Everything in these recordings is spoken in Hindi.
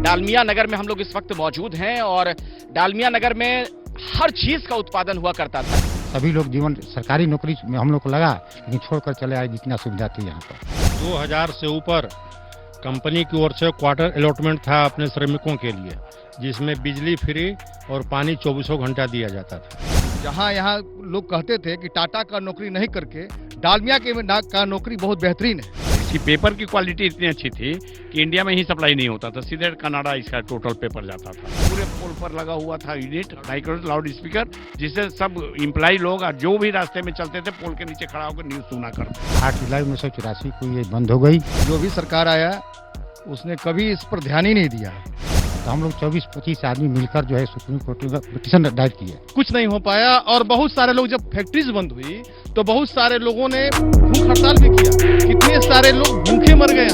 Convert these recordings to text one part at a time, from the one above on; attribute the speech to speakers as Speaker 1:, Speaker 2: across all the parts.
Speaker 1: डालमिया नगर में हम लोग इस वक्त मौजूद हैं और डालमिया नगर में हर चीज का उत्पादन हुआ करता था।
Speaker 2: सभी लोग जीवन सरकारी नौकरी में हम लोग को लगा, लेकिन छोड़कर चले आए जितना सुविधा थी यहाँ पर।
Speaker 3: 2000 से ऊपर कंपनी की ओर से क्वार्टर अलॉटमेंट था अपने श्रमिकों के लिए, जिसमें बिजली फ्री और पानी 24 घंटा दिया जाता था।
Speaker 4: जहाँ यहाँ लोग कहते थे कि टाटा का नौकरी नहीं करके डालमिया का नौकरी बहुत बेहतरीन है।
Speaker 5: इसकी पेपर की क्वालिटी इतनी अच्छी थी कि इंडिया में ही सप्लाई नहीं होता था, सीधे कनाडा इसका टोटल पेपर जाता था। पूरे पोल पर लगा हुआ था यूनिट माइक्रो लाउड स्पीकर, जिससे सब इम्प्लाई लोग जो भी रास्ते में चलते थे पोल के नीचे खड़ा होकर न्यूज सुना करते।
Speaker 2: 8 जुलाई 1984 को ये बंद हो गई।
Speaker 4: जो भी सरकार आया उसने कभी इस पर ध्यान ही नहीं दिया।
Speaker 2: तो हम लोग 24-25 आदमी मिलकर जो है सुप्रीम कोर्ट में पिटीशन दायर किए।
Speaker 6: कुछ नहीं हो पाया और बहुत सारे लोग, जब फैक्ट्रीज बंद हुई तो बहुत सारे लोगों ने भूख हड़ताल भी किया। कितने सारे लोग भूखे मर गए।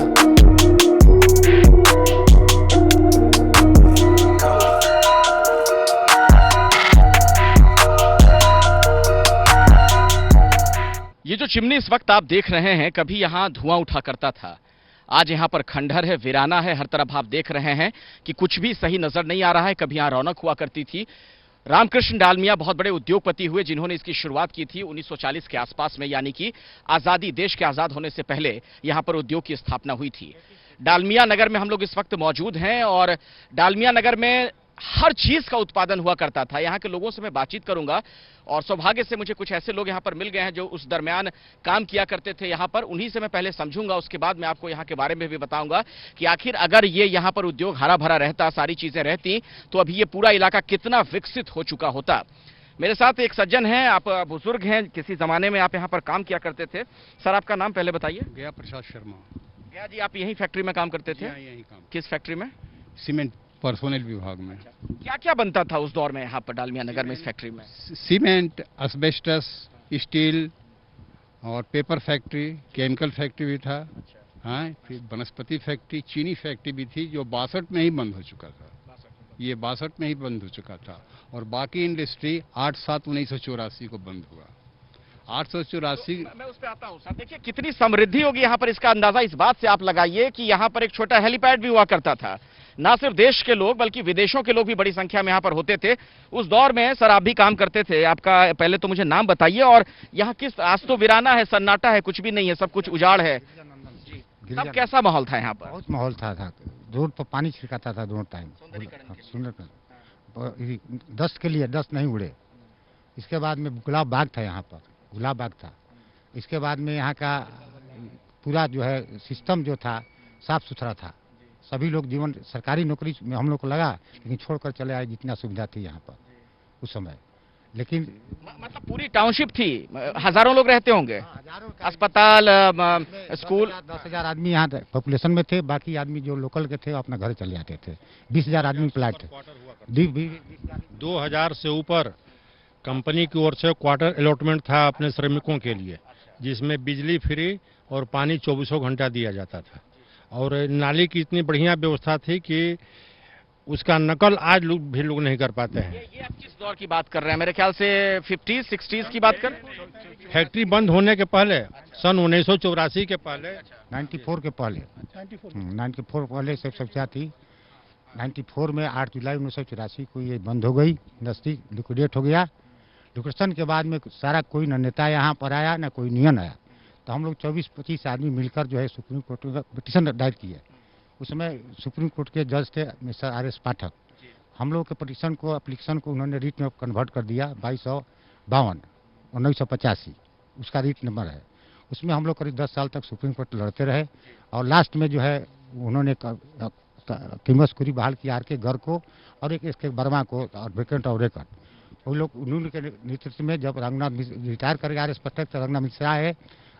Speaker 1: ये जो चिमनी इस वक्त आप देख रहे हैं, कभी यहां धुआं उठा करता था। आज यहां पर खंडहर है, वीराना है, हर तरफ आप देख रहे हैं कि कुछ भी सही नजर नहीं आ रहा है। कभी यहां रौनक हुआ करती थी। रामकृष्ण डालमिया बहुत बड़े उद्योगपति हुए जिन्होंने इसकी शुरुआत की थी 1940 के आसपास में, यानी कि आजादी, देश के आजाद होने से पहले यहां पर उद्योग की स्थापना हुई थी। डालमिया नगर में हम लोग इस वक्त मौजूद हैं और डालमिया नगर में हर चीज का उत्पादन हुआ करता था। यहाँ के लोगों से मैं बातचीत करूंगा और सौभाग्य से मुझे कुछ ऐसे लोग यहाँ पर मिल गए हैं जो उस दरमियान काम किया करते थे यहाँ पर। उन्हीं से मैं पहले समझूंगा, उसके बाद मैं आपको यहाँ के बारे में भी बताऊंगा कि आखिर अगर ये यहाँ पर उद्योग हरा भरा रहता, सारी चीजें रहती, तो अभी ये पूरा इलाका कितना विकसित हो चुका होता। मेरे साथ एक सज्जन हैं, आप बुजुर्ग हैं, किसी जमाने में आप यहाँ पर काम किया करते थे। सर, आपका नाम पहले बताइए।
Speaker 3: गया प्रसाद शर्मा।
Speaker 1: गया जी, आप यही फैक्ट्री में काम करते थे?
Speaker 3: यही काम।
Speaker 1: किस फैक्ट्री में?
Speaker 3: सीमेंट पर्सोनल विभाग में।
Speaker 1: क्या क्या बनता था उस दौर में यहाँ पर डालमिया नगर में, इस फैक्ट्री में?
Speaker 3: सीमेंट, एस्बेस्टस, स्टील और पेपर फैक्ट्री, केमिकल फैक्ट्री भी था। हाँ, फिर वनस्पति फैक्ट्री, चीनी फैक्ट्री भी थी, जो 62 में ही बंद हो चुका था। ये 62 में ही बंद हो चुका था। और बाकी इंडस्ट्री 8/7/1984 को बंद हुआ। 884।
Speaker 1: मैं उस पे आता हूँ सर। देखिए कितनी समृद्धि होगी यहाँ पर, इसका अंदाजा इस बात से आप लगाइए कि यहाँ पर एक छोटा हेलीपैड भी हुआ करता था। ना सिर्फ देश के लोग बल्कि विदेशों के लोग भी बड़ी संख्या में यहाँ पर होते थे उस दौर में। सर, आप भी काम करते थे। आपका पहले तो मुझे नाम बताइए और यहाँ किस, आज तो वीराना है, सन्नाटा है, कुछ भी नहीं है, सब कुछ उजाड़ है। तब कैसा माहौल था यहाँ पर?
Speaker 2: बहुत माहौल था। रोड पर पानी छिड़काता था दोनों टाइम। सुंदर 10 के लिए 10 नहीं उड़े। इसके बाद में गुलाब बाग था यहाँ पर, गुलाब बाग था। इसके बाद में यहाँ का पूरा जो है सिस्टम जो था साफ सुथरा था। सभी लोग जीवन सरकारी नौकरी में हम लोग को लगा, लेकिन छोड़कर चले आए जितना सुविधा थी यहाँ पर उस समय। लेकिन
Speaker 1: मतलब पूरी टाउनशिप थी, हजारों लोग रहते होंगे, अस्पताल, स्कूल।
Speaker 2: 10,000 आदमी यहाँ पॉपुलेशन में थे। बाकी आदमी जो लोकल के थे अपना घर चले जाते थे। 20,000 आदमी प्लाट थे।
Speaker 3: 2000 से ऊपर कंपनी की ओर से क्वार्टर अलॉटमेंट था अपने श्रमिकों के लिए, जिसमें बिजली फ्री और पानी 24 घंटा दिया जाता था। और नाली की इतनी बढ़िया व्यवस्था थी कि उसका नकल आज लोग नहीं कर पाते हैं।
Speaker 1: ये आप किस दौर की बात कर रहे हैं? मेरे ख्याल से 50s 60s की बात कर।
Speaker 3: फैक्ट्री बंद होने के पहले, सन 1984 के पहले,
Speaker 2: 94 के पहले, 94 पहले सब समस्या थी। 94 में 8 जुलाई 1984 को ये बंद हो गई। इंडस्ट्री लिक्विडेट हो गया। लिक्विडेशन के बाद में सारा कोई न नेता यहाँ पर आया न कोई नियन आया। तो हम लोग 24-25 आदमी मिलकर जो है सुप्रीम कोर्ट में पिटीशन दायर किए। उसमें सुप्रीम कोर्ट के जज थे मिस्टर RS पाठक। हम लोग के पिटीशन को, एप्लीकेशन को उन्होंने रीट में कन्वर्ट कर दिया 2252 1985, उसका रीट नंबर है। उसमें हम लोग करीब 10 साल तक सुप्रीम कोर्ट लड़ते रहे और लास्ट में जो है उन्होंने किमस्कुरी बहाल किया RK गर्ग को और एक SK वर्मा को और वेकेंट और रेकर्ड। वो लोग उन्होंने के नेतृत्व में जब रंगनाथ रिटायर कर RS पाठक, तो रंगनाथ मिश्रा है,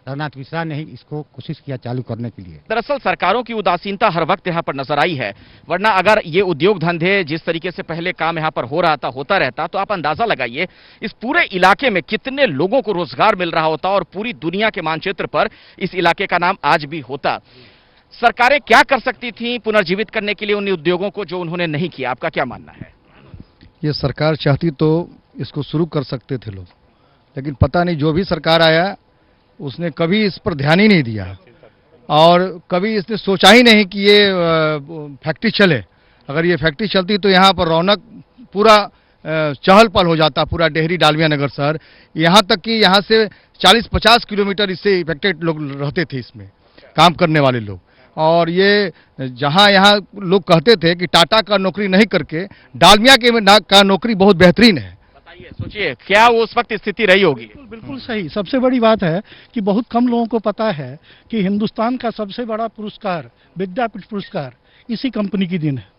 Speaker 2: रघुनाथ मिश्रा ने ही इसको कोशिश किया चालू करने के लिए।
Speaker 1: दरअसल सरकारों की उदासीनता हर वक्त यहाँ पर नजर आई है, वरना अगर ये उद्योग धंधे जिस तरीके से पहले काम यहाँ पर हो रहा था होता रहता तो आप अंदाजा लगाइए इस पूरे इलाके में कितने लोगों को रोजगार मिल रहा होता और पूरी दुनिया के मानचित्र पर इस इलाके का नाम आज भी होता। सरकारें क्या कर सकती थी पुनर्जीवित करने के लिए उन उद्योगों को जो उन्होंने नहीं किया? आपका क्या मानना है?
Speaker 4: ये सरकार चाहती तो इसको शुरू कर सकते थे लोग, लेकिन पता नहीं जो भी सरकार आया उसने कभी इस पर ध्यान ही नहीं दिया और कभी इसने सोचा ही नहीं कि ये फैक्ट्री चले। अगर ये फैक्ट्री चलती तो यहाँ पर रौनक पूरा चहल पहल हो जाता, पूरा डेहरी डालमिया नगर शहर। यहाँ तक कि यहाँ से 40-50 किलोमीटर इससे इफेक्टेड लोग रहते थे, इसमें काम करने वाले लोग। और ये जहाँ यहाँ लोग कहते थे कि टाटा का नौकरी नहीं करके डालमिया का नौकरी बहुत बेहतरीन है।
Speaker 1: बताइए, सोचिए क्या वो उस वक्त स्थिति रही होगी।
Speaker 7: बिल्कुल सही। सबसे बड़ी बात है कि बहुत कम लोगों को पता है कि हिंदुस्तान का सबसे बड़ा पुरस्कार विद्यापीठ पुरस्कार इसी कंपनी की दिन है,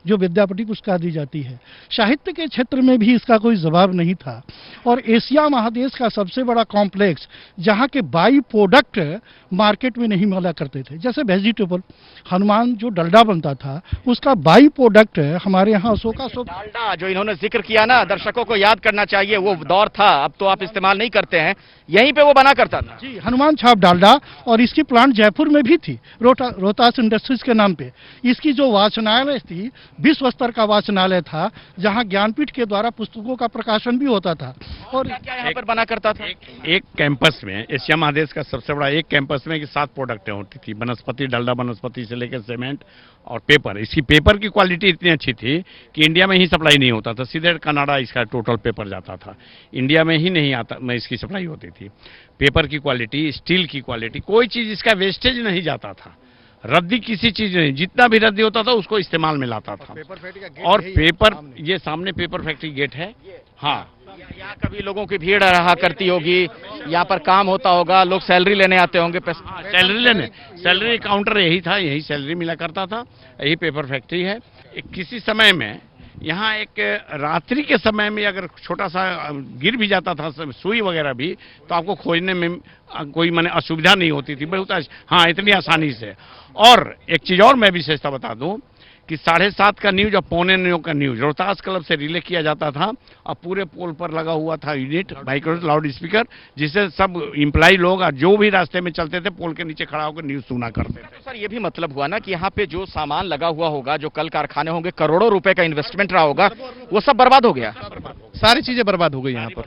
Speaker 7: जो विद्यापति पुरस्कार दी जाती है। साहित्य के क्षेत्र में भी इसका कोई जवाब नहीं था। और एशिया महादेश का सबसे बड़ा कॉम्प्लेक्स, जहाँ के बाई प्रोडक्ट मार्केट में नहीं मिला करते थे, जैसे वेजिटेबल हनुमान जो डलडा बनता था, उसका बाई प्रोडक्ट हमारे यहाँ अशोका
Speaker 1: डालडा जो इन्होंने जिक्र किया ना, दर्शकों को याद करना चाहिए, वो दौर था, अब तो आप इस्तेमाल नहीं करते हैं, यहीं पे वो बना करता था।
Speaker 7: जी, हनुमान छाप डालडा। और इसकी प्लांट जयपुर में भी थी, रोहतास इंडस्ट्रीज के नाम पे। इसकी जो वाचनालय थी, विश्व स्तर का वाचनालय था, जहां ज्ञानपीठ के द्वारा पुस्तकों का प्रकाशन भी होता था। और
Speaker 1: क्या यहाँ पर बना करता था?
Speaker 5: एक कैंपस में, एशिया महादेश का सबसे बड़ा एक कैंपस में कि 7 प्रोडक्टें होती थी, वनस्पति, डलडा वनस्पति से लेकर सीमेंट और पेपर। इसकी पेपर की क्वालिटी इतनी अच्छी थी कि इंडिया में ही सप्लाई नहीं होता था, सीधे कनाडा इसका टोटल पेपर जाता था, इंडिया में ही नहीं आता में इसकी सप्लाई होती थी। पेपर की क्वालिटी, स्टील की क्वालिटी, कोई चीज इसका वेस्टेज नहीं जाता था, रद्दी किसी चीज नहीं, जितना भी रद्दी होता था उसको इस्तेमाल में लाता था। और पेपर, ये सामने पेपर फैक्ट्री गेट है। हाँ,
Speaker 1: यहाँ कभी लोगों की भीड़ रहा करती होगी, यहाँ पर काम होता होगा, लोग सैलरी लेने आते होंगे।
Speaker 5: सैलरी काउंटर यही था, यही सैलरी मिला करता था, यही पेपर फैक्ट्री है। किसी समय में यहाँ एक रात्रि के समय में अगर छोटा सा गिर भी जाता था सुई वगैरह भी, तो आपको खोजने में कोई माने असुविधा नहीं होती थी, बहुत हाँ, इतनी आसानी से। और एक चीज और मैं विशेषता बता दूं कि 7:30 का न्यूज और 8:45 का न्यूज रोहतास क्लब से रिले किया जाता था, और पूरे पोल पर लगा हुआ था यूनिट माइक्रो लाउड स्पीकर, जिससे सब इम्प्लाई लोग जो भी रास्ते में चलते थे पोल के नीचे खड़ा होकर न्यूज सुना करते थे।
Speaker 1: सर, ये भी मतलब हुआ ना कि यहाँ पे जो सामान लगा हुआ होगा, जो कल कारखाने होंगे, करोड़ों रुपए का इन्वेस्टमेंट रहा होगा, वो सब बर्बाद हो गया।
Speaker 6: सारी चीजें बर्बाद हो गई, यहाँ पर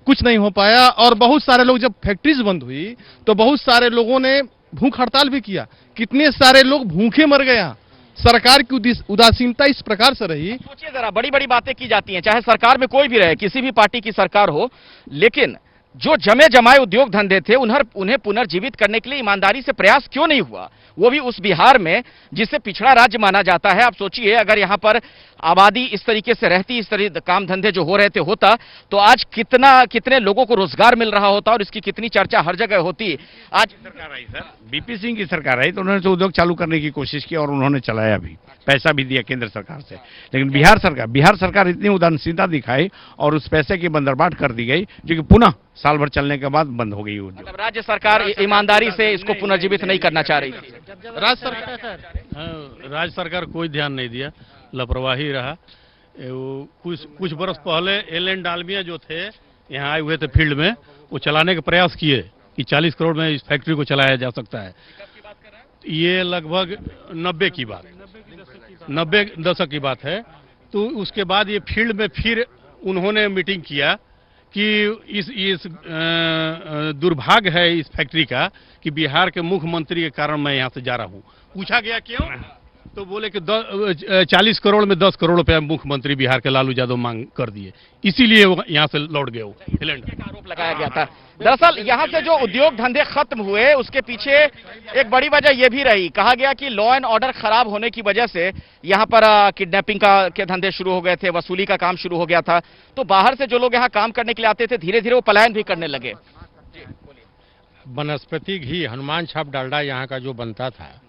Speaker 6: कुछ नहीं हो पाया। और बहुत सारे लोग, जब फैक्ट्रीज बंद हुई तो बहुत सारे लोगों ने भूख हड़ताल भी किया, कितने सारे लोग भूखे मर गए। सरकार की उदासीनता इस प्रकार से रही।
Speaker 1: सोचिए जरा, बड़ी बड़ी बातें की जाती हैं, चाहे सरकार में कोई भी रहे, किसी भी पार्टी की सरकार हो, लेकिन जो जमे जमाए उद्योग धंधे थे उन्हें पुनर्जीवित करने के लिए ईमानदारी से प्रयास क्यों नहीं हुआ, वो भी उस बिहार में जिसे पिछड़ा राज्य माना जाता है। आप सोचिए, अगर यहाँ पर आबादी इस तरीके से रहती, इस तरह काम धंधे जो हो रहे थे होता, तो आज कितने लोगों को रोजगार मिल रहा होता और इसकी कितनी चर्चा हर जगह होती। आज
Speaker 5: सरकार आई सर, बीपी सिंह की सरकार आई तो उन्होंने तो उद्योग चालू करने की कोशिश की और उन्होंने चलाया भी, पैसा भी दिया केंद्र सरकार से। लेकिन बिहार सरकार इतनी उदासीनता दिखाई और उस पैसे की बंदरबाट कर दी गई, जो कि पुनः साल भर चलने के बाद बंद हो गई।
Speaker 1: मतलब राज्य सरकार ईमानदारी से इसको पुनर्जीवित नहीं करना चाह रही थी।
Speaker 8: राज्य सरकार कोई ध्यान नहीं दिया, लापरवाही रहा। कुछ बरस पहले एल.एन. डालमिया जो थे यहाँ आए हुए थे फील्ड में, वो चलाने का प्रयास किए कि 40 करोड़ में इस फैक्ट्री को चलाया जा सकता है। ये लगभग 90 की बात, 90 दशक की बात है। तो उसके बाद ये फील्ड में फिर उन्होंने मीटिंग किया कि इस दुर्भाग्य है इस फैक्ट्री का कि बिहार के मुख्यमंत्री के कारण मैं यहाँ से जा रहा हूँ। पूछा गया क्यों, तो बोले कि 40 करोड़ में 10 करोड़ रुपया मुख्यमंत्री बिहार के लालू यादव मांग कर दिए, इसीलिए वो यहाँ से लौट गए। वो
Speaker 1: आरोप लगाया गया था। दरअसल यहाँ से जो उद्योग धंधे खत्म हुए, उसके पीछे एक बड़ी वजह यह भी रही, कहा गया कि लॉ एंड ऑर्डर खराब होने की वजह से यहाँ पर किडनैपिंग के धंधे शुरू हो गए थे, वसूली का काम शुरू हो गया था। तो बाहर से जो लोग यहाँ काम करने के लिए आते थे, धीरे धीरे वो पलायन भी करने लगे।
Speaker 9: वनस्पति घी, हनुमान छाप डालडा यहाँ का जो बनता था,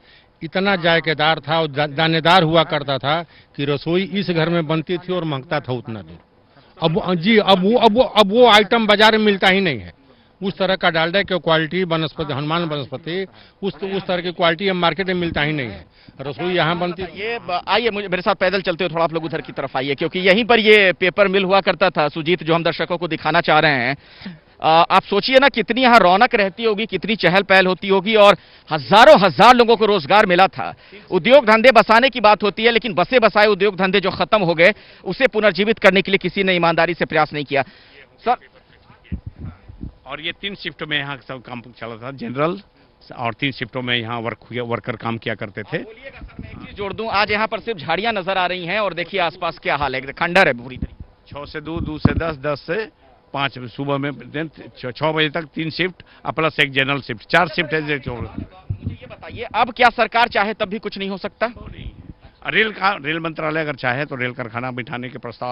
Speaker 9: इतना जायकेदार था और दानेदार हुआ करता था कि रसोई इस घर में बनती थी और महकता था उतना दूर। अब वो आइटम बाजार में मिलता ही नहीं है। उस तरह का डालडा की क्वालिटी वनस्पति, हनुमान वनस्पति, उस तरह की क्वालिटी अब मार्केट में मिलता ही नहीं है। रसोई यहाँ बनती।
Speaker 1: ये आइए, मेरे साथ पैदल चलते हुए थोड़ा आप लोग उधर की तरफ आइए, क्योंकि यहीं पर ये पेपर मिल हुआ करता था, सुजीत, जो हम दर्शकों को दिखाना चाह रहे हैं। आप सोचिए ना, कितनी यहाँ रौनक रहती होगी, कितनी चहल पहल होती होगी, और हजार लोगों को रोजगार मिला था। उद्योग धंधे बसाने की बात होती है, लेकिन बसे बसाए उद्योग धंधे जो खत्म हो गए, उसे पुनर्जीवित करने के लिए किसी ने ईमानदारी से प्रयास नहीं किया। सर,
Speaker 5: और ये 3 शिफ्ट में यहाँ सब काम चला था, जनरल, और 3 शिफ्टों में यहाँ वर्कर काम किया करते थे।
Speaker 1: बोलिएगा सर, मैं एक चीज जोड़ दूं, आज यहाँ पर सिर्फ झाड़ियां नजर आ रही हैं और देखिए आसपास क्या हाल है, खंडर है पूरी तरीके।
Speaker 5: 6 से 2, 2 से 10, 10 से 5 सुबह में 6 बजे तक 3 शिफ्ट प्लस एक जनरल शिफ्ट, 4 शिफ्ट है।
Speaker 1: मुझे ये बताइए, अब क्या सरकार चाहे तब भी कुछ नहीं हो सकता?
Speaker 5: रेल मंत्रालय अगर चाहे तो रेल कारखाना बिठाने के प्रस्ताव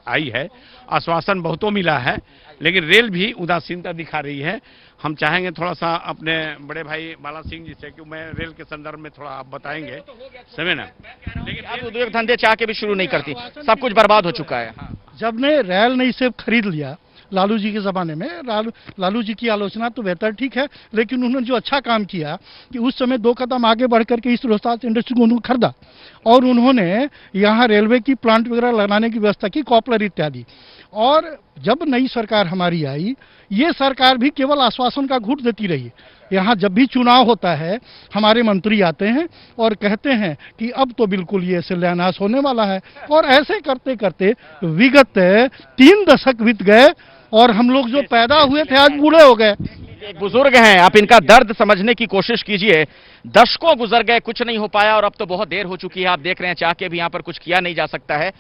Speaker 5: आई है, आश्वासन बहुतों मिला है, लेकिन रेल भी उदासीनता दिखा रही है। हम चाहेंगे थोड़ा सा अपने बड़े भाई बाला सिंह जी से, कि मैं रेल के संदर्भ में थोड़ा आप बताएंगे, समझे ना।
Speaker 1: लेकिन अब उद्योग धंधे चाह के भी शुरू नहीं करती, सब कुछ बर्बाद हो चुका है।
Speaker 7: जब ने रेल ने इसे खरीद लिया लालू जी के ज़माने में, लालू जी की आलोचना तो बेहतर ठीक है, लेकिन उन्होंने जो अच्छा काम किया कि उस समय 2 कदम आगे बढ़ करके इस रोहतास इंडस्ट्री को उन्होंने खरीदा और उन्होंने यहाँ रेलवे की प्लांट वगैरह लगाने की व्यवस्था की, कॉपलर इत्यादि। और जब नई सरकार हमारी आई, ये सरकार भी केवल आश्वासन का घूंट देती रही। यहाँ जब भी चुनाव होता है हमारे मंत्री आते हैं और कहते हैं कि अब तो बिल्कुल ये शिलान्यास होने वाला है, और ऐसे करते करते विगत 3 दशक बीत गए और हम लोग जो पैदा हुए थे आज बूढ़े हो गए।
Speaker 1: एक बुजुर्ग हैं, आप इनका दर्द समझने की कोशिश कीजिए। दशकों गुजर गए, कुछ नहीं हो पाया और अब तो बहुत देर हो चुकी है। आप देख रहे हैं, चाह के भी यहाँ पर कुछ किया नहीं जा सकता है,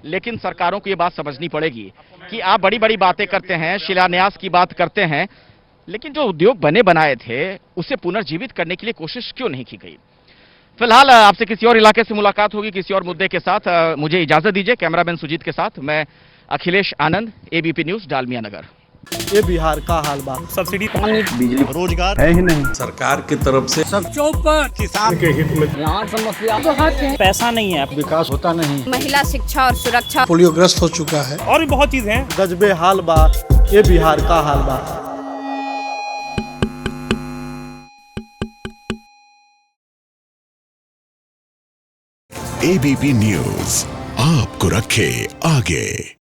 Speaker 1: लेकिन सरकारों को ये बात समझनी पड़ेगी कि आप बड़ी बड़ी बातें करते हैं, शिलान्यास की बात करते हैं, लेकिन जो उद्योग बने बनाए थे उसे पुनर्जीवित करने के लिए कोशिश क्यों नहीं की गई? फिलहाल आपसे किसी और इलाके से मुलाकात होगी किसी और मुद्दे के साथ। मुझे इजाजत दीजिए। कैमरामैन सुजीत के साथ मैं अखिलेश आनंद, एबीपी न्यूज, डालमिया नगर।
Speaker 10: ये बिहार का हाल बा,
Speaker 11: सब्सिडी, पानी, बिजली,
Speaker 10: रोजगार है ही नहीं।
Speaker 11: सरकार की तरफ से सब चौपट, किसान के हित में यहाँ समस्या बहुत है, पैसा नहीं है,
Speaker 10: विकास होता नहीं,
Speaker 12: महिला शिक्षा और सुरक्षा,
Speaker 10: पोलियोग्रस्त हो चुका है,
Speaker 11: और भी बहुत चीजें हैं।
Speaker 10: गजबे हाल बा, ये बिहार का हाल बा।
Speaker 13: एबीपी न्यूज आपको रखे आगे।